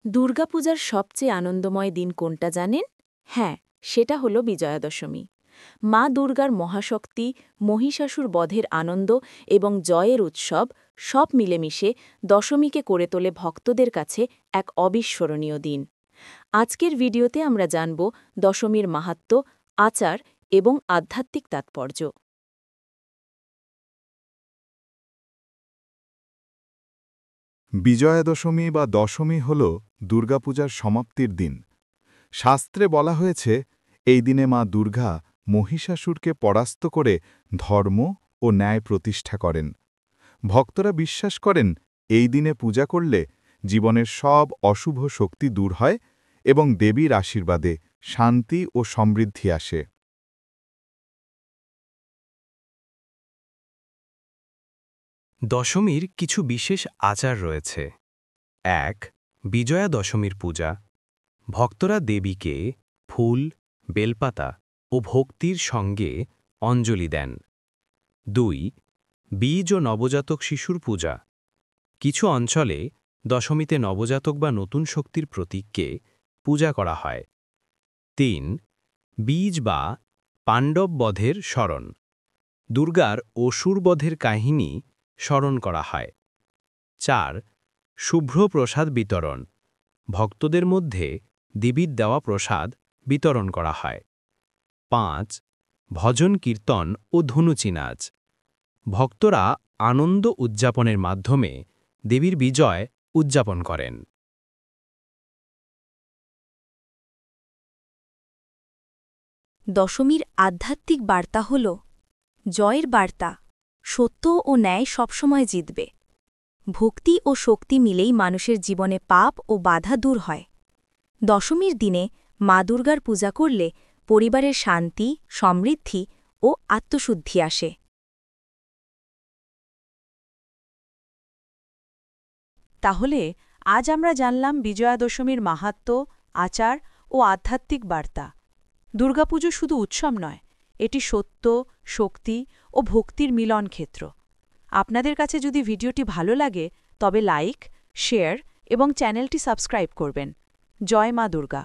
দুর্গাপূজার সবচেয়ে আনন্দময় দিন কোনটা জানেন? হ্যাঁ, সেটা হলো বিজয়া দশমী। মা দুর্গার মহাশক্তি, মহিষাসুর বধের আনন্দ এবং জয়ের উৎসব সব মিলেমিশে দশমীকে করে তোলে ভক্তদের কাছে এক অবিস্মরণীয় দিন। আজকের ভিডিওতে আমরা জানব দশমীর মাহাত্ম্য, আচার এবং আধ্যাত্মিক তাৎপর্য। বিজয়া দশমী বা দশমী হল দুর্গাপূজার সমাপ্তির দিন। শাস্ত্রে বলা হয়েছে এই দিনে মা দুর্গা মহিষাসুরকে পরাস্ত করে ধর্ম ও ন্যায় প্রতিষ্ঠা করেন। ভক্তরা বিশ্বাস করেন এই দিনে পূজা করলে জীবনের সব অশুভ শক্তি দূর হয় এবং দেবীর আশীর্বাদে শান্তি ও সমৃদ্ধি আসে। দশমীর কিছু বিশেষ আচার রয়েছে। ১. বিজয়া দশমীর পূজা। ভক্তরা দেবীকে ফুল, বেলপাতা ও ভক্তির সঙ্গে অঞ্জলি দেন। ২. বীজ ও নবজাতক শিশুর পূজা। কিছু অঞ্চলে দশমীতে নবজাতক বা নতুন শক্তির প্রতীককে পূজা করা হয়। ৩. বীজ বা পাণ্ডব বধের স্মরণ। দুর্গার অসুরবধের কাহিনী স্মরণ করা হয়। ৪. শুভ্র প্রসাদ বিতরণ। ভক্তদের মধ্যে দেবীর দেওয়া প্রসাদ বিতরণ করা হয়। ৫. ভজন কীর্তন ও ধুনুচি নাচ। ভক্তরা আনন্দ উদযাপনের মাধ্যমে দেবীর বিজয় উদযাপন করেন। দশমীর আধ্যাত্মিক বার্তা হল জয়ের বার্তা, সত্য ও ন্যায় সবসময় জিতবে। ভক্তি ও শক্তি মিলেই মানুষের জীবনে পাপ ও বাধা দূর হয়। দশমীর দিনে মা দুর্গার পূজা করলে পরিবারের শান্তি, সমৃদ্ধি ও আত্মশুদ্ধি আসে। তাহলে আজ আমরা জানলাম বিজয়া দশমীর মাহাত্ম্য, আচার ও আধ্যাত্মিক বার্তা। দুর্গাপুজো শুধু উৎসব নয়, এটি সত্য, শক্তি ও ভক্তির মিলন ক্ষেত্র। আপনাদের কাছে যদি ভিডিওটি ভালো লাগে তবে লাইক, শেয়ার এবং চ্যানেলটি সাবস্ক্রাইব করবেন। জয় মা দুর্গা।